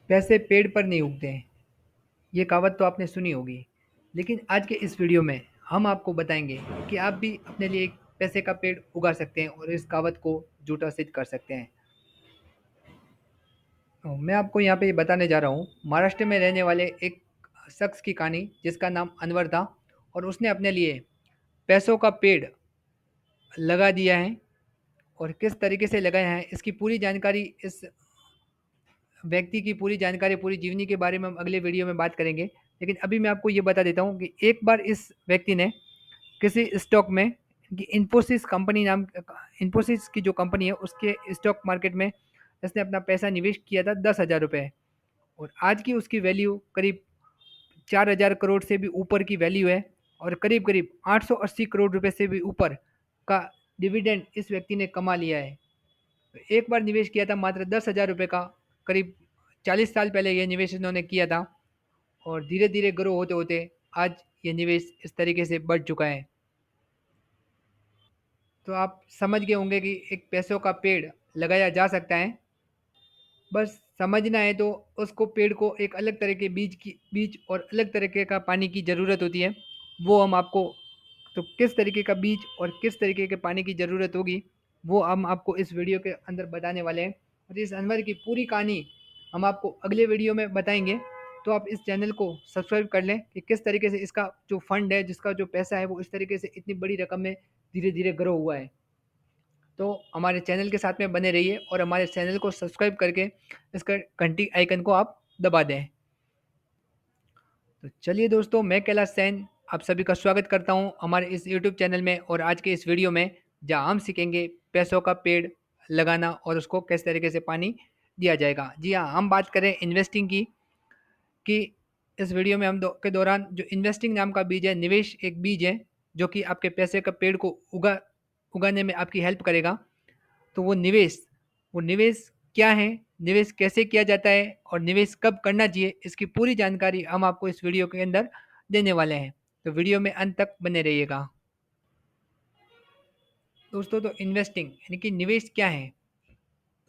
पैसे पेड़ पर नहीं उगते हैं, ये कहावत तो आपने सुनी होगी। लेकिन आज के इस वीडियो में हम आपको बताएंगे कि आप भी अपने लिए एक पैसे का पेड़ उगा सकते हैं और इस कहावत को झूठा सिद्ध कर सकते हैं। तो मैं आपको यहाँ पे ये बताने जा रहा हूँ महाराष्ट्र में रहने वाले एक शख्स की कहानी, जिसका नाम अनवर था। और उसने अपने लिए पैसों का पेड़ लगा दिया है। और किस तरीके से लगाया है, इसकी पूरी जानकारी, इस व्यक्ति की पूरी जानकारी, पूरी जीवनी के बारे में हम अगले वीडियो में बात करेंगे। लेकिन अभी मैं आपको ये बता देता हूँ कि एक बार इस व्यक्ति ने किसी स्टॉक में, कि इन्फोसिस कंपनी नाम, इन्फोसिस की जो कंपनी है उसके स्टॉक मार्केट में इसने अपना पैसा निवेश किया था 10,000 रुपये। और आज की उसकी वैल्यू करीब 4,000 करोड़ से भी ऊपर की वैल्यू है। और करीब करीब 880 करोड़ रुपए से भी ऊपर का डिविडेंड इस व्यक्ति ने कमा लिया है। एक बार निवेश किया था मात्र 10,000 रुपये का, करीब 40 साल पहले ये निवेश इन्होंने किया था। और धीरे धीरे ग्रो होते होते आज ये निवेश इस तरीके से बढ़ चुका है। तो आप समझ गए होंगे कि एक पैसों का पेड़ लगाया जा सकता है। बस समझना है तो उसको, पेड़ को एक अलग तरह के बीज और अलग तरीके का पानी की ज़रूरत होती है। वो हम आपको, तो किस तरीके का बीज और किस तरीके के पानी की ज़रूरत होगी वो हम आपको इस वीडियो के अंदर बताने वाले हैं। और इस अनवर की पूरी कहानी हम आपको अगले वीडियो में बताएंगे। तो आप इस चैनल को सब्सक्राइब कर लें कि किस तरीके से इसका जो फंड है, जिसका जो पैसा है, वो इस तरीके से इतनी बड़ी रकम में धीरे धीरे ग्रो हुआ है। तो हमारे चैनल के साथ में बने रहिए और हमारे चैनल को सब्सक्राइब करके इसका घंटी आइकन को आप दबा दें। तो चलिए दोस्तों, मैं कैलाश सैन आप सभी का स्वागत करता हूं हमारे इस यूट्यूब चैनल में और आज के इस वीडियो में, जहां हम सीखेंगे पैसों का पेड़ लगाना और उसको किस तरीके से पानी दिया जाएगा। जी हाँ, हम बात करें इन्वेस्टिंग की, कि इस वीडियो में हम के दौरान जो इन्वेस्टिंग नाम का बीज है, निवेश एक बीज है जो कि आपके पैसे का पेड़ को उगाने में आपकी हेल्प करेगा। तो वो निवेश क्या है, निवेश कैसे किया जाता है और निवेश कब करना चाहिए, इसकी पूरी जानकारी हम आपको इस वीडियो के अंदर देने वाले हैं। तो वीडियो में अंत तक बने रहिएगा दोस्तों। तो इन्वेस्टिंग यानी कि निवेश क्या है?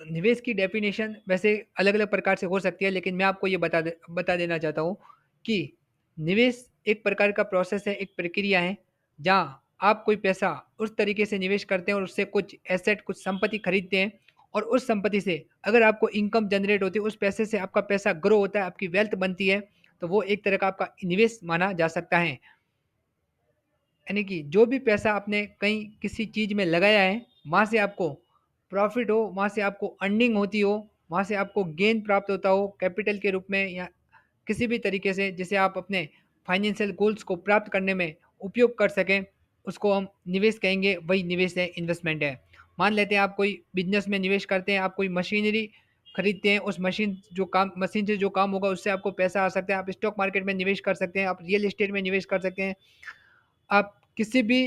तो निवेश की डेफिनेशन वैसे अलग अलग प्रकार से हो सकती है, लेकिन मैं आपको ये बता देना चाहता हूँ कि निवेश एक प्रकार का प्रोसेस है, एक प्रक्रिया है, जहाँ आप कोई पैसा उस तरीके से निवेश करते हैं और उससे कुछ एसेट, कुछ संपत्ति खरीदते हैं। और उस संपत्ति से अगर आपको इनकम जनरेट होती है, उस पैसे से आपका पैसा ग्रो होता है, आपकी वेल्थ बनती है, तो वो एक तरह का आपका निवेश माना जा सकता है। यानी कि जो भी पैसा आपने कहीं किसी चीज़ में लगाया है, वहाँ से आपको प्रॉफिट हो, वहाँ से आपको अर्निंग होती हो, वहाँ से आपको गेन प्राप्त होता हो कैपिटल के रूप में या किसी भी तरीके से, जिसे आप अपने फाइनेंशियल गोल्स को प्राप्त करने में उपयोग कर सकें, उसको हम निवेश कहेंगे। वही निवेश है, इन्वेस्टमेंट है। मान लेते हैं आप कोई बिजनेस में निवेश करते हैं, आप कोई मशीनरी खरीदते हैं, उस मशीन से जो काम होगा उससे आपको पैसा आ सकता है। आप स्टॉक मार्केट में निवेश कर सकते हैं, आप रियल एस्टेट में निवेश कर सकते हैं, आप किसी भी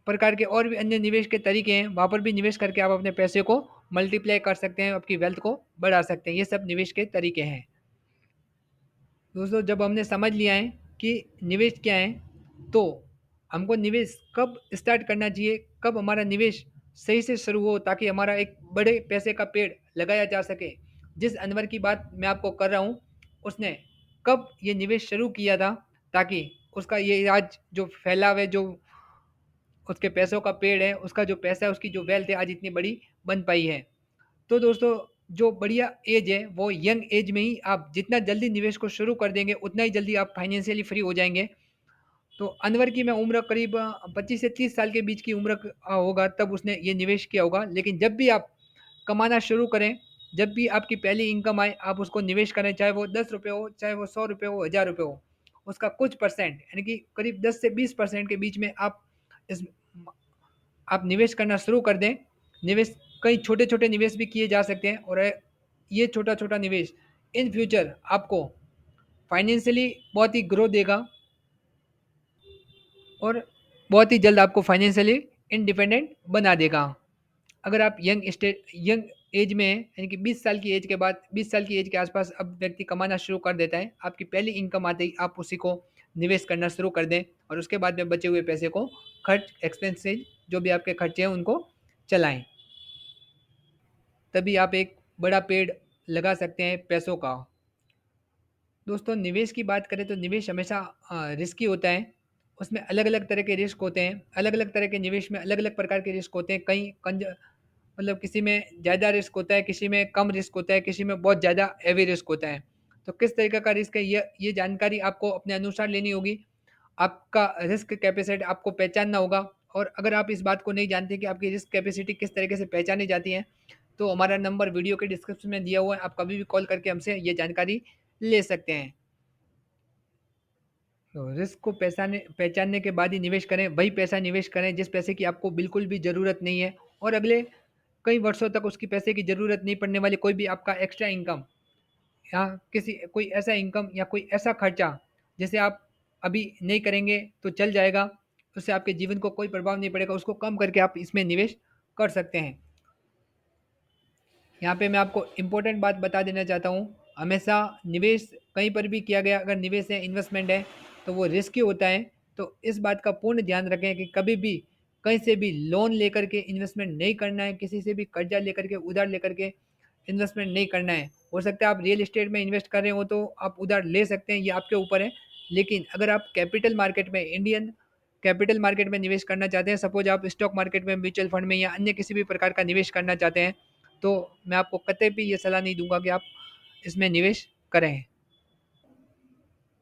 प्रकार के और भी अन्य निवेश के तरीके हैं, वहाँ पर भी निवेश करके आप अपने पैसे को मल्टीप्लाई कर सकते हैं, आपकी वेल्थ को बढ़ा सकते हैं। ये सब निवेश के तरीके हैं दोस्तों। जब हमने समझ लिया है कि निवेश क्या है, तो हमको निवेश कब स्टार्ट करना चाहिए, कब हमारा निवेश सही से शुरू हो, ताकि हमारा एक बड़े पैसे का पेड़ लगाया जा सके। जिस अनवर की बात मैं आपको कर रहा हूँ, उसने कब ये निवेश शुरू किया था, ताकि उसका ये आज जो फैलाव है, जो उसके पैसों का पेड़ है, उसका जो पैसा है, उसकी जो वेल्थ है, आज इतनी बड़ी बन पाई है। तो दोस्तों, जो बढ़िया एज है वो यंग एज में ही आप जितना जल्दी निवेश को शुरू कर देंगे, उतना ही जल्दी आप फाइनेंशियली फ्री हो जाएंगे। तो अनवर की मैं उम्र करीब 25 से 30 साल के बीच की उम्र होगा, तब उसने ये निवेश किया होगा। लेकिन जब भी आप कमाना शुरू करें, जब भी आपकी पहली इनकम आए, आप उसको निवेश करें, चाहे वो 10 रुपये हो, चाहे वो 100 रुपये हो, 1000 रुपये हो, उसका कुछ परसेंट यानी कि करीब 10 से 20% के बीच में इस आप निवेश करना शुरू कर दें। निवेश, कई छोटे छोटे निवेश भी किए जा सकते हैं, और ये छोटा छोटा निवेश इन फ्यूचर आपको फाइनेंशियली बहुत ही ग्रो देगा और बहुत ही जल्द आपको फाइनेंशियली इंडिपेंडेंट बना देगा। अगर आप यंग एज में हैं, यानी कि 20 साल की एज के बाद, 20 साल की एज के आसपास अब व्यक्ति कमाना शुरू कर देता है, आपकी पहली इनकम आते ही आप उसी को निवेश करना शुरू कर दें, और उसके बाद में बचे हुए पैसे को खर्च, एक्सपेंसेज, जो भी आपके खर्चे हैं उनको चलाएं। तभी आप एक बड़ा पेड़ लगा सकते हैं पैसों का। दोस्तों निवेश की बात करें तो निवेश हमेशा रिस्की होता है। उसमें अलग-अलग तरह के रिस्क होते हैं। अलग-अलग तरह के निवेश में अलग-अलग प्रकार के रिस्क होते हैं। कहीं कंज मतलब किसी में ज़्यादा रिस्क होता है, किसी में कम रिस्क होता है, किसी में बहुत ज़्यादा हेवी रिस्क होता है। तो किस तरीके का रिस्क है ये जानकारी आपको अपने अनुसार लेनी होगी। आपका रिस्क कैपेसिटी आपको पहचानना होगा और अगर आप इस बात को नहीं जानते कि आपकी रिस्क कैपेसिटी किस तरीके से पहचानी जाती है, तो हमारा नंबर वीडियो के डिस्क्रिप्शन में दिया हुआ है। आप कभी भी कॉल करके हमसे ये जानकारी ले सकते हैं। तो रिस्क को पहचाने पहचानने के बाद ही निवेश करें। वही पैसा निवेश करें जिस पैसे की आपको बिल्कुल भी ज़रूरत नहीं है और अगले कई वर्षों तक उसकी पैसे की ज़रूरत नहीं पड़ने वाली कोई भी आपका एक्स्ट्रा इनकम या किसी कोई ऐसा इनकम या कोई ऐसा खर्चा जैसे आप अभी नहीं करेंगे तो चल जाएगा, उससे आपके जीवन को कोई प्रभाव नहीं पड़ेगा, उसको कम करके आप इसमें निवेश कर सकते हैं। यहाँ पे मैं आपको इम्पोर्टेंट बात बता देना चाहता हूँ, हमेशा निवेश कहीं पर भी किया गया अगर निवेश है, इन्वेस्टमेंट है, तो वो रिस्की होता है। तो इस बात का पूर्ण ध्यान रखें कि कभी भी कहीं से भी लोन लेकर के इन्वेस्टमेंट नहीं करना है, किसी से भी कर्जा लेकर के, उधार लेकर के इन्वेस्टमेंट नहीं करना है। हो सकता है आप रियल एस्टेट में इन्वेस्ट कर रहे हो तो आप उधार ले सकते हैं, ये आपके ऊपर है। लेकिन अगर आप कैपिटल मार्केट में, इंडियन कैपिटल मार्केट में निवेश करना चाहते हैं, सपोज आप स्टॉक मार्केट में, म्यूचुअल फंड में या अन्य किसी भी प्रकार का निवेश करना चाहते हैं, तो मैं आपको कतई भी ये सलाह नहीं दूंगा कि आप इसमें निवेश करें।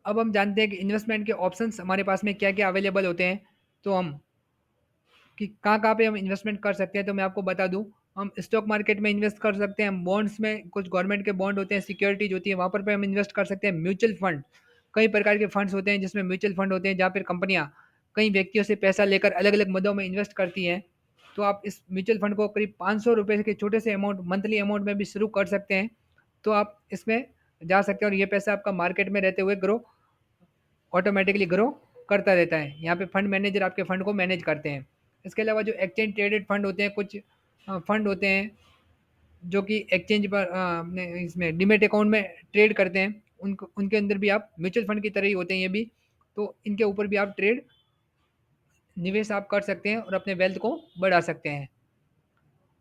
अब हम जानते हैं कि इन्वेस्टमेंट के ऑप्शंस हमारे पास में क्या क्या अवेलेबल होते हैं। तो हम कि कहाँ-कहाँ पे हम इन्वेस्टमेंट कर सकते हैं, तो मैं आपको बता दूँ, हम स्टॉक मार्केट में इन्वेस्ट कर सकते हैं, हम बॉन्ड्स में कुछ गवर्नमेंट के बॉन्ड होते हैं, सिक्योरिटीज़ होती है, वहाँ पर पे हम इन्वेस्ट कर सकते हैं। म्यूचुअल फंड, कई प्रकार के फंड्स होते हैं जिसमें म्यूचुअल फंड होते हैं, जहाँ पर कंपनियाँ कई व्यक्तियों से पैसा लेकर अलग-अलग मदों में इन्वेस्ट करती हैं। तो आप इस म्यूचुअल फंड को करीब ₹500 के छोटे से अमाउंट, मंथली अमाउंट में भी शुरू कर सकते हैं। तो आप इसमें जा सकते हैं और ये पैसा आपका मार्केट में रहते हुए ग्रो ऑटोमेटिकली ग्रो करता रहता है। यहाँ पे फंड मैनेजर आपके फंड को मैनेज करते हैं। इसके अलावा जो एक्सचेंज ट्रेडेड फंड होते हैं, कुछ फंड होते हैं जो कि एक्सचेंज पर अपने इसमें डीमैट अकाउंट में ट्रेड करते हैं, उनको उनके अंदर भी आप म्यूचुअल फंड की तरह ही होते हैं ये भी। तो इनके ऊपर भी आप ट्रेड निवेश आप कर सकते हैं और अपने वेल्थ को बढ़ा सकते हैं।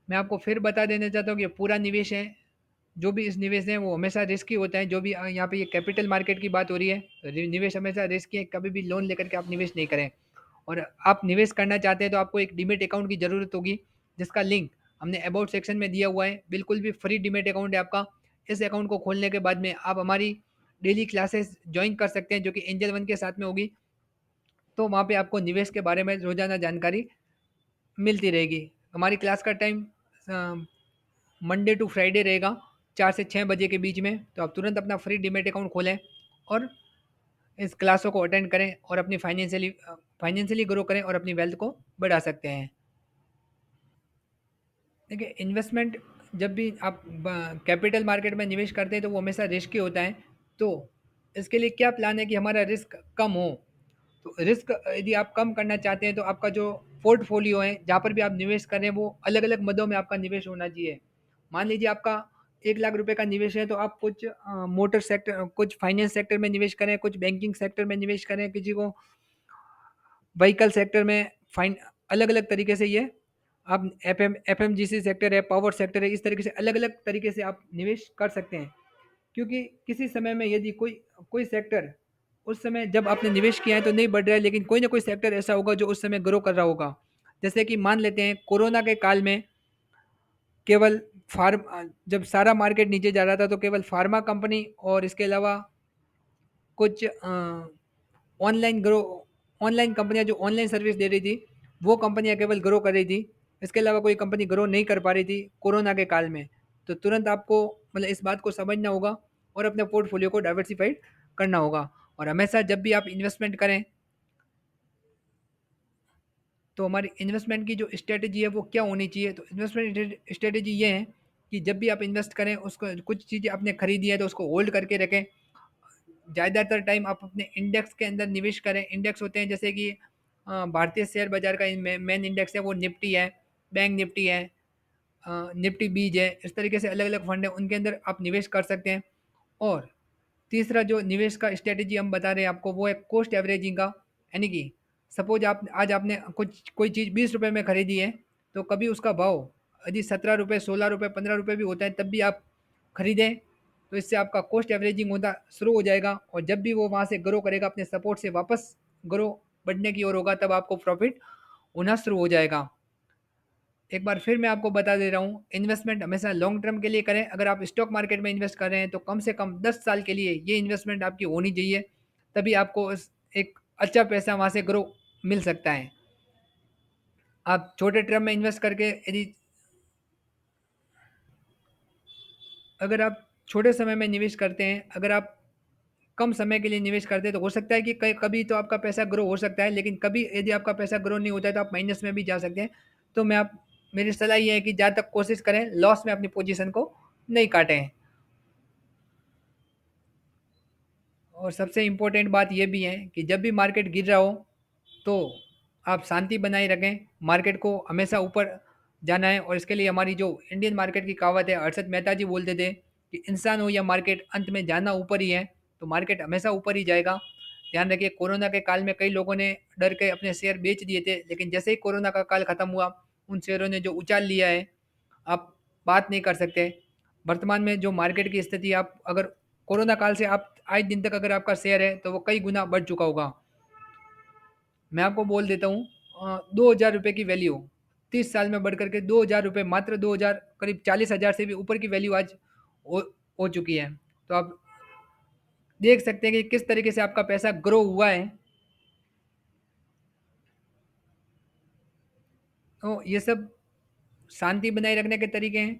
मैं आपको फिर बता देना चाहता हूँ कि ये पूरा निवेश है, जो भी इस निवेश है वो हमेशा रिस्की होता है। जो भी यहाँ पे ये कैपिटल मार्केट की बात हो रही है, तो निवेश हमेशा रिस्की है। कभी भी लोन लेकर के आप निवेश नहीं करें और आप निवेश करना चाहते हैं तो आपको एक डीमेट अकाउंट की ज़रूरत होगी, जिसका लिंक हमने अबाउट सेक्शन में दिया हुआ है। बिल्कुल भी फ्री डीमेट अकाउंट है आपका। इस अकाउंट को खोलने के बाद में आप हमारी डेली क्लासेस ज्वाइन कर सकते हैं जो कि एंजल वन के साथ में होगी। तो वहाँ पे आपको निवेश के बारे में रोज़ाना जानकारी मिलती रहेगी। हमारी क्लास का टाइम मंडे टू फ्राइडे रहेगा, 4 से 6 बजे के बीच में। तो आप तुरंत अपना फ्री डीमेट अकाउंट खोलें और इस क्लासों को अटेंड करें और अपनी फाइनेंशियली ग्रो करें और अपनी वेल्थ को बढ़ा सकते हैं। देखिए इन्वेस्टमेंट जब भी आप कैपिटल मार्केट में निवेश करते हैं तो वो हमेशा रिस्की होता है। तो इसके लिए क्या प्लान है कि हमारा रिस्क कम हो। तो रिस्क यदि आप कम करना चाहते हैं तो आपका जो पोर्टफोलियो है जहाँ पर भी आप निवेश कर रहे हैं वो अलग अलग मदों में आपका निवेश होना चाहिए। मान लीजिए आपका 1 लाख रुपए का निवेश है तो आप कुछ मोटर सेक्टर, कुछ फाइनेंस सेक्टर में निवेश करें, कुछ बैंकिंग सेक्टर में निवेश करें, किसी को व्हीकल सेक्टर में, फाइन अलग अलग तरीके से ये आप एफएमजीसी सेक्टर है, पावर सेक्टर है, इस तरीके से अलग अलग तरीके से आप निवेश कर सकते हैं। क्योंकि किसी समय में यदि कोई कोई सेक्टर उस समय जब आपने निवेश किया है तो नहीं बढ़ रहा है, लेकिन कोई ना कोई सेक्टर ऐसा होगा जो उस समय ग्रो कर रहा होगा। जैसे कि मान लेते हैं कोरोना के काल में केवल जब सारा मार्केट नीचे जा रहा था तो केवल फार्मा कंपनी और इसके अलावा कुछ ऑनलाइन ग्रो ऑनलाइन कंपनियां जो ऑनलाइन सर्विस दे रही थी वो कंपनियां केवल ग्रो कर रही थी। इसके अलावा कोई कंपनी ग्रो नहीं कर पा रही थी कोरोना के काल में। तो तुरंत आपको मतलब इस बात को समझना होगा और अपने पोर्टफोलियो को डाइवर्सिफाइड करना होगा। और हमेशा जब भी आप इन्वेस्टमेंट करें तो हमारी इन्वेस्टमेंट की जो स्ट्रेटजी है वो क्या होनी चाहिए। तो इन्वेस्टमेंट स्ट्रेटजी ये है कि जब भी आप इन्वेस्ट करें उसको कुछ चीज़ें आपने खरीदी है तो उसको होल्ड करके रखें। ज़्यादातर टाइम आप अपने इंडेक्स के अंदर निवेश करें। इंडेक्स होते हैं जैसे कि भारतीय शेयर बाजार का मेन इंडेक्स है वो निफ्टी है, बैंक निफ्टी है, निफ्टी बीज है, इस तरीके से अलग अलग फंड है उनके अंदर आप निवेश कर सकते हैं। और तीसरा जो निवेश का स्ट्रेटजी हम बता रहे हैं आपको वो है कॉस्ट एवरेजिंग का। यानी कि सपोज आप आज आपने कुछ कोई चीज़ 20 रुपये में खरीदी है तो कभी उसका भाव यदि 17 रुपये, 16 रुपये, 15 रुपये भी होता है तब भी आप खरीदें। तो इससे आपका कॉस्ट एवरेजिंग होना शुरू हो जाएगा और जब भी वो वहाँ से ग्रो करेगा अपने सपोर्ट से वापस ग्रो बढ़ने की ओर होगा, तब आपको प्रॉफिट होना शुरू हो जाएगा। एक बार फिर मैं आपको बता दे रहा हूँ, इन्वेस्टमेंट हमेशा लॉन्ग टर्म के लिए करें। अगर आप स्टॉक मार्केट में इन्वेस्ट कर रहे हैं तो कम से कम 10 साल के लिए ये इन्वेस्टमेंट आपकी होनी चाहिए, तभी आपको एक अच्छा पैसा वहाँ से ग्रो मिल सकता है। आप छोटे टर्म में इन्वेस्ट करके यदि अगर आप छोटे समय में निवेश करते हैं, अगर आप कम समय के लिए निवेश करते हैं तो हो सकता है कि कभी तो आपका पैसा ग्रो हो सकता है, लेकिन कभी यदि आपका पैसा ग्रो नहीं होता है तो आप माइनस में भी जा सकते हैं। तो मेरी सलाह ये है कि ज़्यादा तक कोशिश करें लॉस में अपनी पोजीशन को नहीं काटें। और सबसे इम्पोर्टेंट बात ये भी है कि जब भी मार्केट गिर रहा हो तो आप शांति बनाए रखें। मार्केट को हमेशा ऊपर जाना है और इसके लिए हमारी जो इंडियन मार्केट की कहावत है, हर्षद मेहता जी बोलते थे कि इंसान हो या मार्केट, अंत में जाना ऊपर ही है। तो मार्केट हमेशा ऊपर ही जाएगा। ध्यान रखिए, कोरोना के काल में कई लोगों ने डर के अपने शेयर बेच दिए थे, लेकिन जैसे ही कोरोना का काल खत्म हुआ उन शेयरों ने जो उछाल लिया है, आप बात नहीं कर सकते। वर्तमान में जो मार्केट की स्थिति, आप अगर कोरोना काल से आप आज दिन तक अगर आपका शेयर है तो वो कई गुना बढ़ चुका होगा। मैं आपको बोल देता हूँ, 2,000 रुपये की वैल्यू 30 साल में बढ़ करके 2,000 रुपये, मात्र 2,000, करीब 40,000 से भी ऊपर की वैल्यू आज हो हो चुकी है। तो आप देख सकते हैं कि किस तरीके से आपका पैसा ग्रो हुआ है। तो ये सब शांति बनाए रखने के तरीके हैं।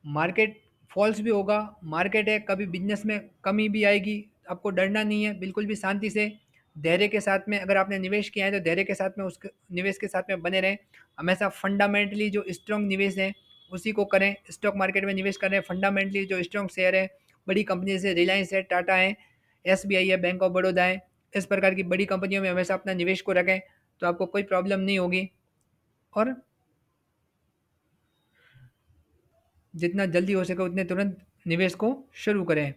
मार्केट फॉल्स भी होगा, मार्केट है, कभी बिजनेस में कमी भी आएगी, आपको डरना नहीं है। बिल्कुल भी शांति से, धैर्य के साथ में अगर आपने निवेश किया है तो धैर्य के साथ में उस निवेश के साथ में बने रहें। हमेशा फंडामेंटली जो स्ट्रॉन्ग निवेश है उसी को करें। स्टॉक मार्केट में निवेश करें, फंडामेंटली जो स्ट्रॉन्ग शेयर है, बड़ी कंपनी जैसे रिलायंस है, टाटा है, एसबीआई है, बैंक ऑफ बड़ौदा है, इस प्रकार की बड़ी कंपनियों में हमेशा अपना निवेश को रखें, तो आपको कोई प्रॉब्लम नहीं होगी। और जितना जल्दी हो सके उतने तुरंत निवेश को शुरू करें।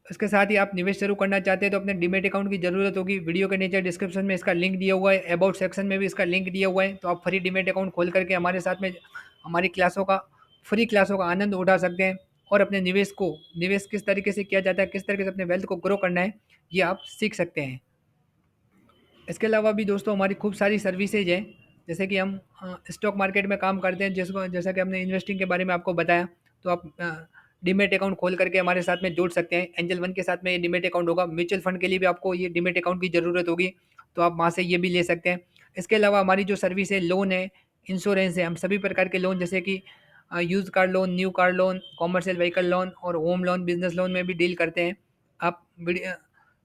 इसके साथ ही आप निवेश शुरू करना चाहते हैं तो अपने डीमेट अकाउंट की ज़रूरत होगी। वीडियो के नीचे डिस्क्रिप्शन में इसका लिंक दिया हुआ है, अबाउट सेक्शन में भी इसका लिंक दिया हुआ है। तो आप फ्री डीमेट अकाउंट खोल करके हमारे साथ में हमारी फ्री क्लासों का आनंद उठा सकते हैं और अपने निवेश किस तरीके से किया जाता है, किस तरीके से अपने वेल्थ को ग्रो करना है, ये आप सीख सकते हैं। इसके अलावा भी दोस्तों हमारी खूब सारी सर्विसेज हैं। जैसे कि हम स्टॉक मार्केट में काम करते हैं, जिसको जैसा कि हमने इन्वेस्टिंग के बारे में आपको बताया। तो आप डीमेट अकाउंट खोल करके हमारे साथ में जुड़ सकते हैं। एंजल वन के साथ में ये डीमेट अकाउंट होगा। म्यूचुअल फंड के लिए भी आपको ये डीमेट अकाउंट की ज़रूरत होगी, तो आप वहाँ से ये भी ले सकते हैं। इसके अलावा हमारी जो सर्विस है, लोन है, इंश्योरेंस है, हम सभी प्रकार के लोन जैसे कि use car loan, new car loan, commercial vehicle loan और होम लोन, बिजनेस लोन में भी डील करते हैं। आप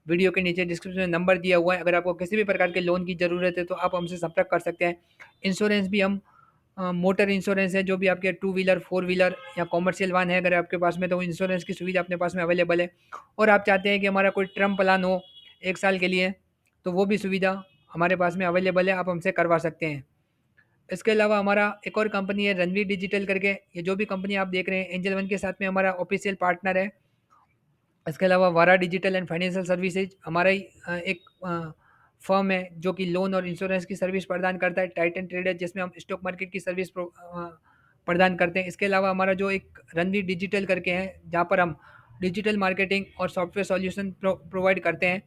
वीडियो के नीचे डिस्क्रिप्शन में नंबर दिया हुआ है, अगर आपको किसी भी प्रकार के लोन की ज़रूरत है तो आप हमसे संपर्क कर सकते हैं। इंश्योरेंस भी हम मोटर इंश्योरेंस है, जो भी आपके टू व्हीलर, फोर व्हीलर या कॉमर्शियल वाहन है अगर आपके पास में, तो इंश्योरेंस की सुविधा अपने पास में अवेलेबल है। और आप चाहते हैं कि हमारा कोई टर्म प्लान हो 1 साल के लिए, तो वो भी सुविधा हमारे पास में अवेलेबल है, आप हमसे करवा सकते हैं। इसके अलावा हमारा एक और कंपनी है रणवीर डिजिटल करके। ये जो भी कंपनी आप देख रहे हैं, एंजल वन के साथ में हमारा ऑफिशियल पार्टनर है। इसके अलावा वारा डिजिटल एंड फाइनेंशियल सर्विसेज हमारा ही एक फर्म है जो कि लोन और इंश्योरेंस की सर्विस प्रदान करता है। टाइटन ट्रेडर, जिसमें हम स्टॉक मार्केट की सर्विस प्रदान करते हैं। इसके अलावा हमारा जो एक रणवीर डिजिटल करके है, जहाँ पर हम डिजिटल मार्केटिंग और सॉफ्टवेयर सॉल्यूशन प्रोवाइड करते हैं।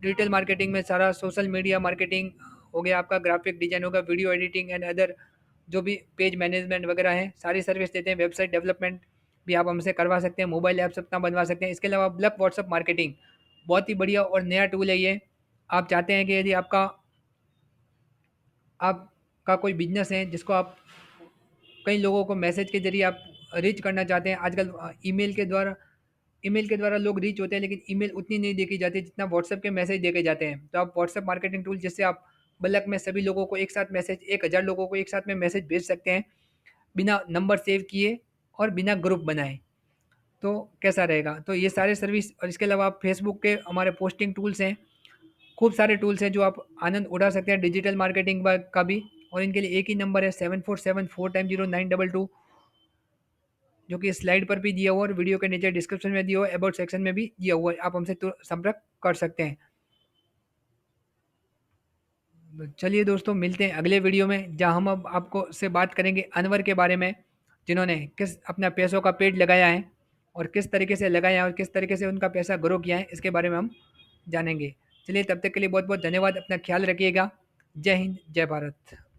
डिजिटल मार्केटिंग में सारा सोशल मीडिया मार्केटिंग हो गया, आपका ग्राफिक डिजाइन होगा, वीडियो एडिटिंग एंड अदर जो भी पेज मैनेजमेंट वगैरह है, सारी सर्विस देते हैं। वेबसाइट डेवलपमेंट भी आप हमसे करवा सकते हैं, मोबाइल ऐप्स अपना बनवा सकते हैं। इसके अलावा ब्लॉक व्हाट्सअप मार्केटिंग बहुत ही बढ़िया और नया टूल है ये। आप चाहते हैं कि यदि आपका कोई बिजनेस है जिसको आप कई लोगों को मैसेज के जरिए आप रीच करना चाहते हैं। आजकल ईमेल के द्वारा लोग रीच होते हैं, लेकिन ईमेल उतनी नहीं देखी जाती जितना व्हाट्सएप के मैसेज देखे जाते हैं। तो आप व्हाट्सएप मार्केटिंग टूल, जिससे आप बल्क में सभी लोगों को एक साथ मैसेज, 1,000 लोगों को एक साथ में मैसेज भेज सकते हैं, बिना नंबर सेव किए और बिना ग्रुप बनाए। तो कैसा रहेगा? तो ये सारे सर्विस, और इसके अलावा आप फेसबुक के हमारे पोस्टिंग टूल्स हैं, खूब सारे टूल्स हैं जो आप आनंद उठा सकते हैं डिजिटल मार्केटिंग का भी। और इनके लिए एक ही नंबर है, 7474 टाइम 0922, जो कि स्लाइड पर भी दिया हुआ है और वीडियो के नीचे डिस्क्रिप्शन में दिया हुआ है, अबाउट सेक्शन में भी दिया हुआ है। आप हमसे संपर्क कर सकते हैं। चलिए दोस्तों, मिलते हैं अगले वीडियो में, जहां हम अब आपको से बात करेंगे अनवर के बारे में, जिन्होंने किस अपना पैसों का पेड़ लगाया है। और किस तरीके से लगाए हैं और किस तरीके से उनका पैसा ग्रो किया है, इसके बारे में हम जानेंगे। चलिए तब तक के लिए बहुत बहुत धन्यवाद, अपना ख्याल रखिएगा। जय हिंद, जय भारत।